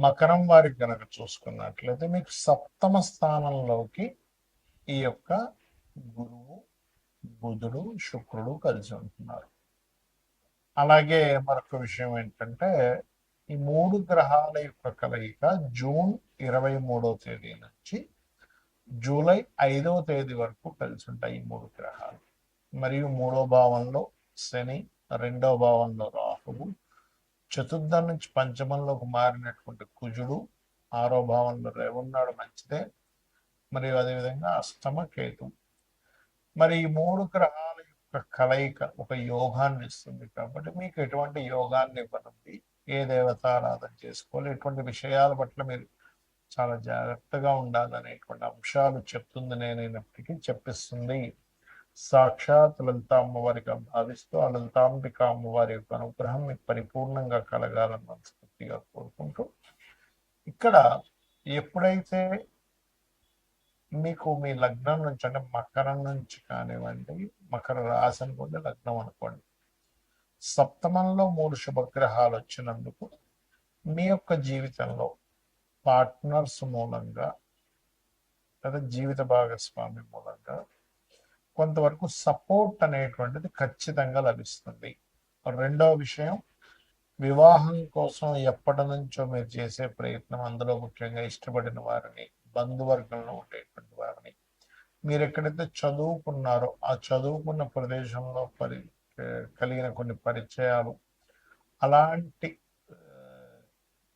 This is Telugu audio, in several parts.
మకరం వారికి కనుక చూసుకున్నట్లయితే మీకు సప్తమ స్థానంలోకి ఈ యొక్క గురువు, బుధుడు, శుక్రుడు కలిసి ఉంటున్నారు. అలాగే మరొక విషయం ఏంటంటే ఈ మూడు గ్రహాల యొక్క కలయిక జూన్ 23వ తేదీ నుంచి జూలై 5వ తేదీ వరకు కలిసి ఉంటాయి ఈ మూడు గ్రహాలు. మరియు 3వ భావంలో శని, 2వ భావంలో రాహువు, చతుర్థం నుంచి పంచమంలోకి మారినటువంటి కుజుడు, 6వ భావంలో రేవున్నాడు, మంచిదే. మరియు అదేవిధంగా అష్టమ కేతు. మరి ఈ మూడు గ్రహాల యొక్క కలయిక ఒక యోగాన్ని ఇస్తుంది. కాబట్టి మీకు ఎటువంటి యోగాన్ని ఇవ్వనుంది, ఏ దేవతారాధన చేసుకోవాలి, ఎటువంటి విషయాల పట్ల మీరు చాలా జాగ్రత్తగా ఉండాలనేటువంటి అంశాలు చెప్తుంది నేనైనప్పటికీ చెప్పిస్తుంది సాక్షాత్ లలిత అమ్మవారిగా భావిస్తూ ఆ లలితాంబిక అమ్మవారి యొక్క అనుగ్రహం మీకు పరిపూర్ణంగా కలగాలని మనస్ఫూర్తిగా కోరుకుంటూ, ఇక్కడ ఎప్పుడైతే మీకు మీ లగ్నం నుంచి అంటే మకరం నుంచి కానివ్వండి, మకర రాశి అనుకోండి, లగ్నం అనుకోండి, సప్తమంలో 3 శుభగ్రహాలు వచ్చినందుకు మీ యొక్క జీవితంలో పార్ట్నర్స్ మూలంగా లేదా జీవిత భాగస్వామి మూలంగా కొంతవరకు సపోర్ట్ అనేటువంటిది ఖచ్చితంగా లభిస్తుంది. రెండవ విషయం, వివాహం కోసం ఎప్పటి నుంచో మీరు చేసే ప్రయత్నం, అందులో ముఖ్యంగా ఇష్టపడిన వారిని, బంధువర్గంలో ఉండేటువంటి వారిని, మీరు ఎక్కడైతే చదువుకున్నారో ఆ చదువుకున్న ప్రదేశంలో కలిగిన కొన్ని పరిచయాలు, అలాంటి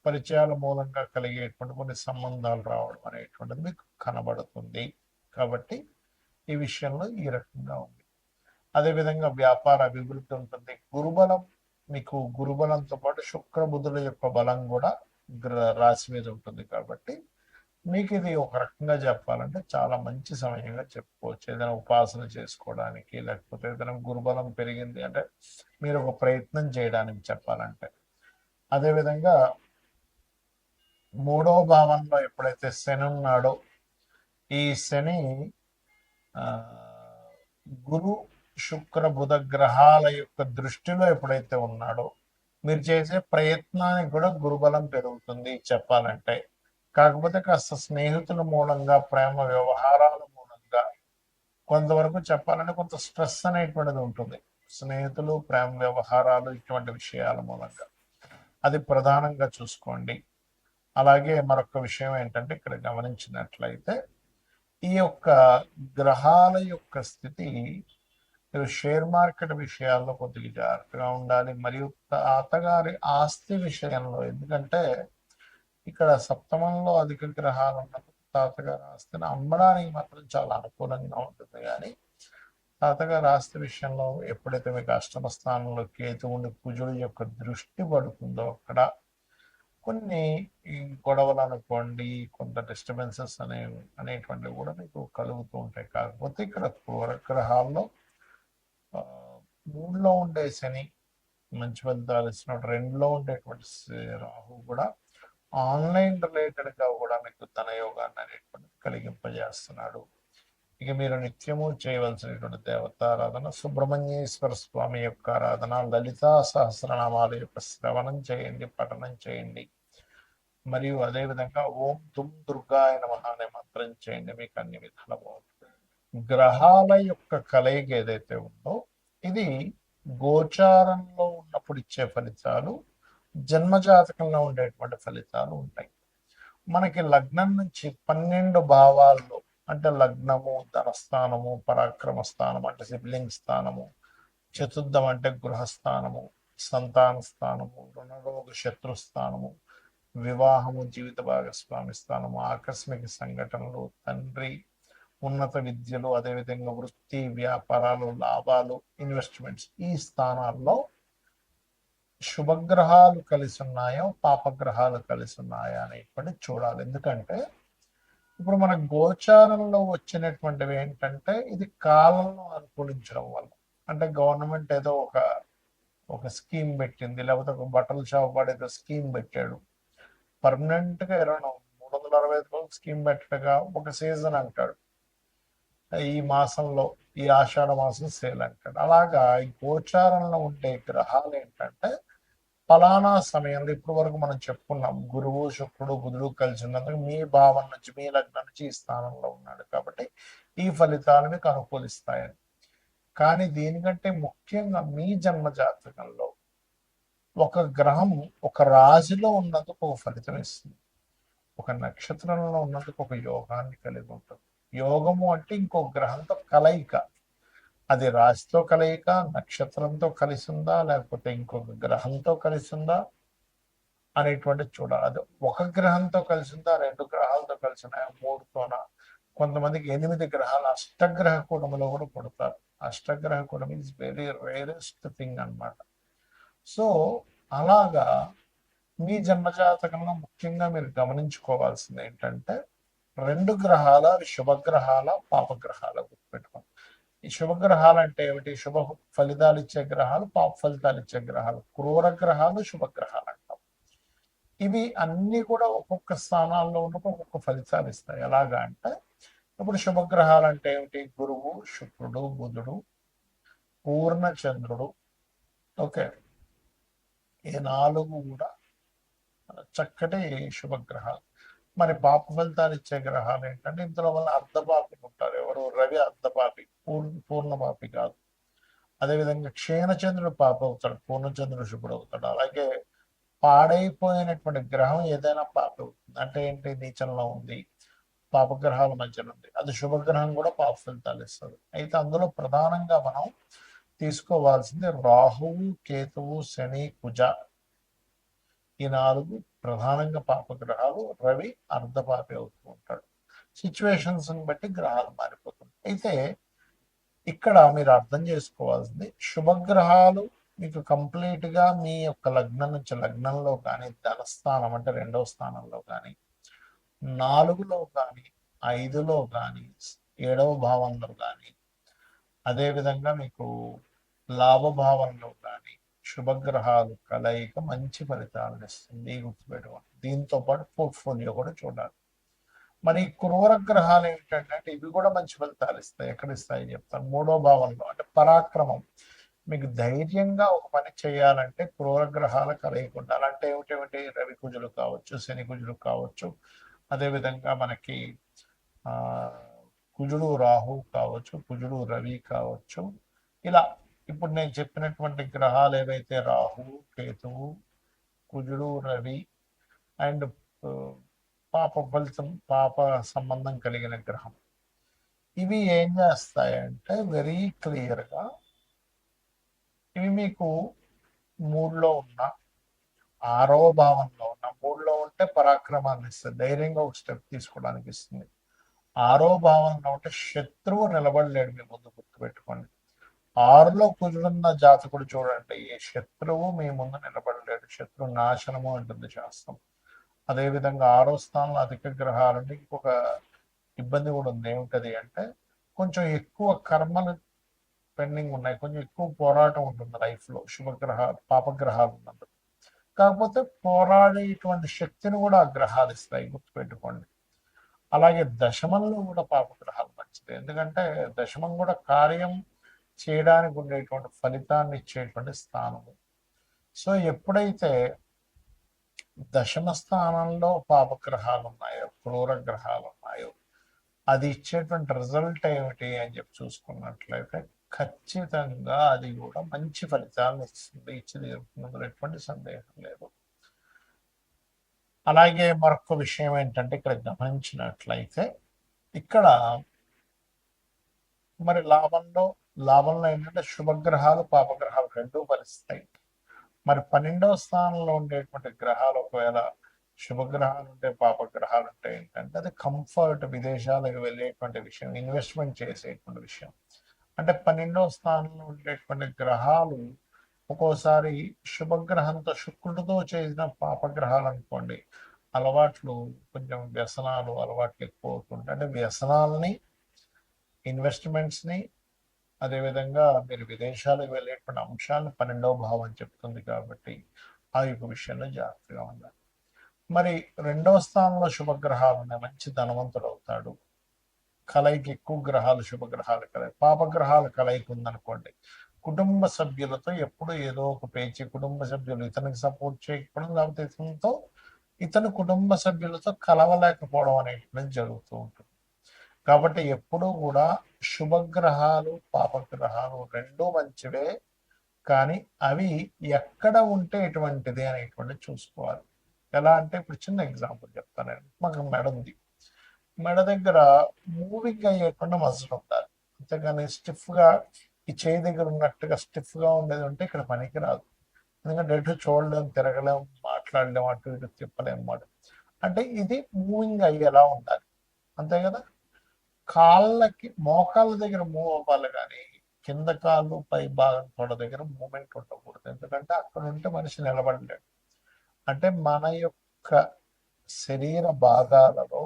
పరిచయాల మూలంగా కలిగేటువంటి కొన్ని సంబంధాలు రావడం అనేటువంటిది మీకు కనబడుతుంది. కాబట్టి ఈ విషయంలో ఈ రకంగా ఉంది. అదేవిధంగా వ్యాపార అభివృద్ధి ఉంటుంది. గురుబలం, మీకు గురుబలంతో పాటు శుక్ర బుధుల యొక్క బలం కూడా రాశి మీద ఉంటుంది. కాబట్టి మీకు ఇది ఒక రకంగా చెప్పాలంటే చాలా మంచి సమయంగా చెప్పుకోవచ్చు. ఏదైనా ఉపాసన చేసుకోవడానికి, లేకపోతే ఏదైనా గురుబలం పెరిగింది అంటే మీరు ఒక ప్రయత్నం చేయడానికి చెప్పాలంటే. అదేవిధంగా 3వ భావంలో ఎప్పుడైతే శని ఉన్నాడో, ఈ శని గురు శుక్ర బుధ గ్రహాల యొక్క దృష్టిలో ఎప్పుడైతే ఉన్నాడో మీరు చేసే ప్రయత్నానికి కూడా గురుబలం పెరుగుతుంది చెప్పాలంటే. కాకపోతే కాస్త స్నేహితుల మూలంగా, ప్రేమ వ్యవహారాల మూలంగా కొంతవరకు చెప్పాలంటే కొంత స్ట్రెస్ అనేటువంటిది ఉంటుంది. స్నేహితులు, ప్రేమ వ్యవహారాలు, ఇటువంటి విషయాల మూలంగా అది ప్రధానంగా చూసుకోండి. అలాగే మరొక విషయం ఏంటంటే ఇక్కడ గమనించినట్లయితే ఈ యొక్క గ్రహాల యొక్క స్థితి, షేర్ మార్కెట్ విషయాల్లో కొద్దిగా జాగ్రత్తగా ఉండాలి. మరియు తాతగారి ఆస్తి విషయంలో, ఎందుకంటే ఇక్కడ సప్తమంలో అధిక గ్రహాలు ఉన్నప్పుడు తాతగారి ఆస్తిని అమ్మడానికి మాత్రం చాలా అనుకూలంగా ఉంటుంది. కానీ తాతగారి ఆస్తి విషయంలో ఎప్పుడైతే మీకు అష్టమ స్థానంలో కేతు ఉండి కుజుడు యొక్క దృష్టి పడుతుందో అక్కడ కొన్ని గొడవలు అనుకోండి, కొంత డిస్టర్బెన్సెస్ అనేటువంటివి కూడా మీకు కలుగుతూ ఉంటాయి. కాకపోతే ఇక్కడ క్రూరగ్రహాల్లో 3లో ఉండే శని మంచి ఫలితాలు ఇస్తున్నాడు. 2లో ఉండేటువంటి రాహు కూడా ఆన్లైన్ రిలేటెడ్గా కూడా మీకు ధనయోగాన్ని అనేటువంటిది కలిగింపజేస్తున్నాడు. ఇక మీరు నిత్యము చేయవలసినటువంటి దేవతారాధన సుబ్రహ్మణ్యేశ్వర స్వామి యొక్క ఆరాధన, లలితా సహస్రనామాల యొక్క శ్రవణం చేయండి, పఠనం చేయండి. మరియు అదేవిధంగా ఓం దుమ్ దుర్గాయ నమః అనే మంత్రం చేయండి. మీకు అన్ని విధాల బాగుంటుంది. గ్రహాల యొక్క కలయిక ఏదైతే ఉందో ఇది గోచారంలో ఉన్నప్పుడు ఇచ్చే ఫలితాలు, జన్మజాతకంలో ఉండేటువంటి ఫలితాలు ఉంటాయి. మనకి లగ్నం నుంచి 12 భావాల్లో అంటే లగ్నము, ధనస్థానము, పరాక్రమ స్థానం అంటే సిబ్లింగ్ స్థానము, చతుర్థం అంటే గృహస్థానము, సంతాన స్థానము, రుణరోగ శత్రుస్థానము, వివాహము, జీవిత భాగస్వామి స్థానము, ఆకస్మిక సంఘటనలు, తండ్రి, ఉన్నత విద్యలు, అదేవిధంగా వృత్తి, వ్యాపారాలు, లాభాలు, ఇన్వెస్ట్మెంట్స్, ఈ స్థానాల్లో శుభగ్రహాలు కలిసి ఉన్నాయో పాపగ్రహాలు కలిసి ఉన్నాయా అనేటువంటి చూడాలి. ఎందుకంటే ఇప్పుడు మన గోచారంలో వచ్చినటువంటివి ఏంటంటే ఇది కాలంలో అనుకూలించడం వల్ల, అంటే గవర్నమెంట్ ఏదో ఒక స్కీమ్ పెట్టింది, లేకపోతే ఒక బట్టల షాప్ వాడు ఏదో స్కీమ్ పెట్టాడు, పర్మనెంట్గా 365 రోజులు స్కీమ్ పెట్టగా ఒక సీజన్ అంటాడు, ఈ మాసంలో ఈ ఆషాఢ మాసం సేల్ అంటాడు. అలాగా ఈ గోచారంలో ఉండే గ్రహాలు ఏంటంటే ఫలానా సమయంలో ఇప్పటి వరకు మనం చెప్పుకున్నాం, గురువు శుక్రుడు బుధుడు కలిసి ఉన్నందుకు మీ భావం నుంచి మీ లగ్నం నుంచి ఈ స్థానంలో ఉన్నాడు కాబట్టి ఈ ఫలితాలు మీకు అనుకూలిస్తాయని. కానీ దీనికంటే ముఖ్యంగా మీ జన్మ జాతకంలో ఒక గ్రహం ఒక రాశిలో ఉన్నందుకు ఒక ఫలితం ఇస్తుంది, ఒక నక్షత్రంలో ఉన్నందుకు ఒక యోగాన్ని కలిగి ఉంటుంది. యోగము అంటే ఇంకో గ్రహంతో కలయిక, అది రాశితో కలయిక, నక్షత్రంతో కలిసి ఉందా లేకపోతే ఇంకొక గ్రహంతో కలిసి ఉందా అనేటువంటి చూడాలి. అది ఒక గ్రహంతో కలిసి ఉందా, రెండు గ్రహాలతో కలిసి ఉన్నాయా, మూడుతోన, కొంతమందికి 8 గ్రహాలు అష్టగ్రహ కూటమిలో కూడా పుడతారు. అష్టగ్రహ కూటమి ఇస్ వెరీ రేరెస్ట్ థింగ్ అన్నమాట. సో అలాగా మీ జన్మజాతకంలో ముఖ్యంగా మీరు గమనించుకోవాల్సింది ఏంటంటే 2 గ్రహాల శుభగ్రహాల పాపగ్రహాల గుర్తుపెట్టుకోండి. ఈ శుభగ్రహాలు అంటే ఏమిటి? శుభ ఫలితాలు ఇచ్చే గ్రహాలు, పాప ఫలితాలు ఇచ్చే గ్రహాలు, క్రూర గ్రహాలు, శుభగ్రహాలు అంటాం. ఇవి అన్ని కూడా ఒక్కొక్క స్థానాల్లో ఉన్నప్పుడు ఒక్కొక్క ఫలితాలు ఇస్తాయి. ఎలాగా అంటే ఇప్పుడు శుభగ్రహాలు అంటే ఏమిటి? గురువు, శుక్రుడు, బుధుడు, పూర్ణ చంద్రుడు. ఓకే, ఈ 4 కూడా చక్కటి శుభగ్రహాలు. మరి పాప ఫలితాలు ఇచ్చే గ్రహాలు ఏంటంటే ఇందులో వల్ల అర్ధపాపి ఉంటారు. ఎవరు? రవి అర్ధపాపి, పూర్ణపాపి కాదు. అదేవిధంగా క్షీణచంద్రుడు పాప అవుతాడు, పూర్ణచంద్రుడు శుభుడు అవుతాడు. అలాగే పాడైపోయినటువంటి గ్రహం ఏదైనా పాప అవుతుంది. అంటే ఏంటి? నీచంలో ఉంది, పాపగ్రహాల మధ్యలో ఉంది, అది శుభగ్రహం కూడా పాప ఫలితాలు ఇస్తుంది. అయితే అందులో ప్రధానంగా మనం తీసుకోవాల్సింది రాహువు, కేతువు, శని, కుజ. ఈ 4 ప్రధానంగా పాపగ్రహాలు. రవి అర్ధపాపి అవుతూ ఉంటాడు. సిచ్యువేషన్స్ బట్టి గ్రహాలు మారిపోతుంది. అయితే ఇక్కడ మీరు అర్థం చేసుకోవాల్సింది, శుభగ్రహాలు మీకు కంప్లీట్ గా మీ యొక్క లగ్నం నుంచి, లగ్నంలో కానీ, ధనస్థానం అంటే 2వ స్థానంలో కానీ, 4లో కానీ, 5లో కానీ, 7వ భావంలో కానీ, అదేవిధంగా మీకు లాభభావంలో కానీ శుభగ్రహాలు కలయిక మంచి ఫలితాలను ఇస్తుంది, గుర్తుపెట్టుకోండి. దీంతో పాటు పోర్ట్ఫోలియో కూడా చూడాలి. మరి క్రూర గ్రహాలు ఏంటంటే ఇవి కూడా మంచి ఫలితాలు ఇస్తాయి. ఎక్కడ ఇస్తాయి చెప్తాను. 3వ భావంలో అంటే పరాక్రమం, మీకు ధైర్యంగా ఒక పని చేయాలంటే క్రూర గ్రహాల కలయిక ఉండాలి. అంటే ఏమిటేమిటి? రవి కుజులు కావచ్చు, శని కుజులు కావచ్చు, అదేవిధంగా మనకి కుజుడు రాహు కావచ్చు, కుజుడు రవి కావచ్చు. ఇలా ఇప్పుడు నేను చెప్పినటువంటి గ్రహాలు ఏవైతే రాహు, కేతువు, కుజుడు, రవి అండ్ పాప ఫలితం, పాప సంబంధం కలిగిన గ్రహం, ఇవి ఏం చేస్తాయంటే వెరీ క్లియర్గా ఇవి మీకు 3లో ఉన్న, 6వ భావంలో ఉన్న, 3లో ఉంటే పరాక్రమాన్ని ఇస్తుంది, ధైర్యంగా ఒక స్టెప్ తీసుకోవడానికి ఇస్తుంది. 6వ భావంలో ఉంటే శత్రువు నిలబడలేడు మీ ముందు, గుర్తుపెట్టుకోండి. 6లో కుజుడున్న జాతకుడు చూడండి, ఏ శత్రువు మీ ముందు నిలబడలేడు, శత్రు నాశనము అంటుంది శాస్త్రం. అదేవిధంగా 6వ స్థానంలో అధిక గ్రహాలు ఇంకొక ఇబ్బంది కూడా ఉంది. ఏమిటది అంటే కొంచెం ఎక్కువ కర్మలు పెండింగ్ ఉన్నాయి, కొంచెం ఎక్కువ పోరాటం ఉంటుంది లైఫ్లో శుభగ్రహాలు పాపగ్రహాలు ఉన్నందుకు. కాకపోతే పోరాడేటువంటి శక్తిని కూడా ఆ గ్రహాలు ఇస్తాయి, గుర్తుపెట్టుకోండి. అలాగే దశమంలో కూడా పాపగ్రహాలు మంచిది, ఎందుకంటే దశమం కూడా కార్యం చేయడానికి ఉండేటువంటి ఫలితాన్ని ఇచ్చేటువంటి స్థానము. సో ఎప్పుడైతే దశమ స్థానంలో పాపగ్రహాలు ఉన్నాయో, క్రూర గ్రహాలు ఉన్నాయో, అది ఇచ్చేటువంటి రిజల్ట్ ఏమిటి అని చెప్పి చూసుకున్నట్లయితే ఖచ్చితంగా అది కూడా మంచి ఫలితాలను ఇస్తుంది, ఇచ్చి తీరుతున్నందులో ఎటువంటి సందేహం లేదు. అలాగే మరొక విషయం ఏంటంటే ఇక్కడ గమనించినట్లయితే ఇక్కడ మరి లాభంలో ఏంటంటే శుభగ్రహాలు పాపగ్రహాలు రెండూ ఫలిస్తాయి. మరి 12వ స్థానంలో ఉండేటువంటి గ్రహాలు ఒకవేళ శుభగ్రహాలు ఉంటే పాపగ్రహాలు ఉంటే ఏంటంటే అది కంఫర్ట్, విదేశాలకు వెళ్ళేటువంటి విషయం, ఇన్వెస్ట్మెంట్ చేసేటువంటి విషయం. అంటే 12వ స్థానంలో ఉండేటువంటి గ్రహాలు ఒక్కోసారి శుభగ్రహంతో, శుక్రుడితో చేసిన పాపగ్రహాలు అనుకోండి, అలవాట్లు కొంచెం వ్యసనాలు అలవాట్లు ఎక్కువ అవుతుంటాయి. అంటే వ్యసనాలని, ఇన్వెస్ట్మెంట్స్ని, అదేవిధంగా మీరు విదేశాలకు వెళ్ళేటువంటి అంశాలను 12వ భావం చెప్తుంది కాబట్టి ఆ యొక్క విషయంలో జాగ్రత్తగా ఉండాలి. మరి 2వ స్థానంలో శుభగ్రహాలు ఉన్నాయి, మంచి ధనవంతుడు అవుతాడు. కలయిక ఎక్కువ గ్రహాలు, శుభగ్రహాలు కలయిక, పాపగ్రహాలు కలయిక ఉందనుకోండి, కుటుంబ సభ్యులతో ఎప్పుడు ఏదో ఒక పేచి, కుటుంబ సభ్యులు ఇతనికి సపోర్ట్ చేయకపోవడం, లేకపోతే ఇతను కుటుంబ సభ్యులతో కలవలేకపోవడం అనేటువంటిది జరుగుతూ ఉంటుంది. కాబట్టి ఎప్పుడూ కూడా శుభగ్రహాలు పాపగ్రహాలు రెండూ మంచివే, కానీ అవి ఎక్కడ ఉంటే ఎటువంటిది అనేటువంటిది చూసుకోవాలి. ఎలా అంటే ఇప్పుడు చిన్న ఎగ్జాంపుల్ చెప్తాను నేను. మాకు మెడ ఉంది, మెడ దగ్గర మూవింగ్ అయ్యేకుండా మజిల్ ఉండాలి, అంతేగాని స్టిఫ్గా ఈ చేయి దగ్గర ఉన్నట్టుగా స్టిఫ్గా ఉండేది ఉంటే ఇక్కడ పనికి రాదు. ఎందుకంటే ఎటు చూడలేం, తిరగలేం, మాట్లాడలేం, అటు ఇటు తిప్పలేం మాట. అంటే ఇది మూవింగ్ అయ్యేలా ఉండాలి, అంతే కదా. కాళ్ళకి మోకాళ్ళ దగ్గర మూవ్ అవ్వాలి, కానీ కింద కాళ్ళు పై భాగం తొడ దగ్గర మూమెంట్ ఉండకూడదు. ఎందుకంటే అక్కడ ఉంటే మనిషి నిలబడలేడు. అంటే మన యొక్క శరీర భాగాలలో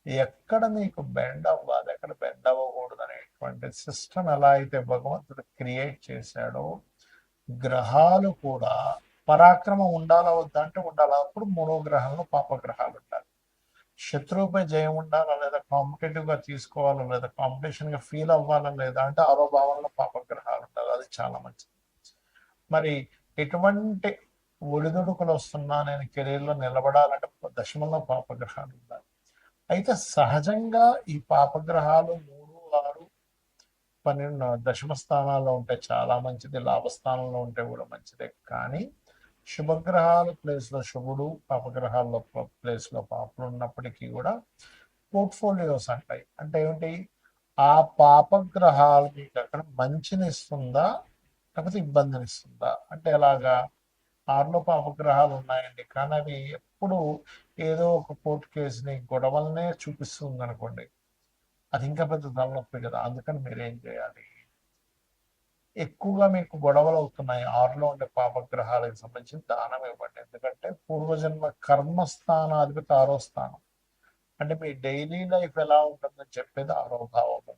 ఎక్కడ మీకు బెండ్ అవ్వాలి, ఎక్కడ బెండ్ అవ్వకూడదు అనేటువంటి సిస్టమ్ ఎలా అయితే భగవంతుడు క్రియేట్ చేశాడో, గ్రహాలు కూడా పరాక్రమం ఉండాలా వద్దా అంటే ఉండాలా. అప్పుడు మూడో గ్రహంలో పాపగ్రహాలు ఉండాలి. శత్రువుపై జయం ఉండాలా లేదా, కాంపిటేటివ్ గా తీసుకోవాలా లేదా, కాంపిటీషన్ గా ఫీల్ అవ్వాలా లేదా అంటే ఆరో భావంలో పాపగ్రహాలు ఉండాలి. అది చాలా మంచిది. మరి ఎటువంటి ఒడిదుడుకులు వస్తున్నా నేను కెరీర్లో నిలబడాలంటే దశమంలో పాపగ్రహాలు ఉండాలి. అయితే సహజంగా ఈ పాపగ్రహాలు 3, 6, 12 దశమ స్థానాల్లో ఉంటే చాలా మంచిది, లాభస్థానంలో ఉంటే కూడా మంచిదే. కానీ శుభగ్రహాల ప్లేస్లో శుభుడు, పాపగ్రహాల్లో ప్లేస్లో పాపలు ఉన్నప్పటికీ కూడా పోర్ట్ఫోలియోస్ అంటాయి. అంటే ఏమిటి, ఆ పాపగ్రహాలు మీకు అక్కడ మంచిని ఇస్తుందా లేకపోతే ఇబ్బందిని ఇస్తుందా అంటే ఎలాగా. 6లో పాపగ్రహాలు ఉన్నాయండి, కానీ అవి ఎప్పుడు ఏదో ఒక కోర్టు కేసుని గొడవలనే చూపిస్తుంది అనుకోండి, అది ఇంకా పెద్ద తలనొప్పి కదా. అందుకని మీరేం చేయాలి, ఎక్కువగా మీకు గొడవలు అవుతున్నాయి 6లో ఉండే పాపగ్రహాలకు సంబంధించి దానం ఇవ్వండి. ఎందుకంటే పూర్వజన్మ కర్మస్థానాధిపతి 6వ స్థానం. అంటే మీ డైలీ లైఫ్ ఎలా ఉంటుందని చెప్పేది 6వ భావము.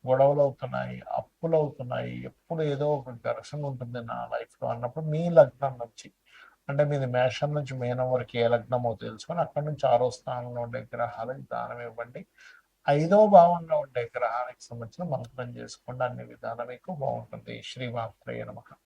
గొడవలు అవుతున్నాయి, అప్పులు అవుతున్నాయి, ఎప్పుడు ఏదో ఒక ఘర్షణ ఉంటుంది నా లైఫ్లో అన్నప్పుడు మీ లగ్నం నుంచి, అంటే మీది మేషం నుంచి మీనం వరకు ఏ లగ్నమో తెలుసుకొని అక్కడి నుంచి 6వ స్థానంలో ఉండే గ్రహాలకు దానం ఇవ్వండి. 5వ భావంలో ఉండే గ్రహానికి సంబంధించిన మంత్రం చేసుకోండి. అన్ని విధానం మీకు బాగుంటుంది. శ్రీమాత్రేయ నమః.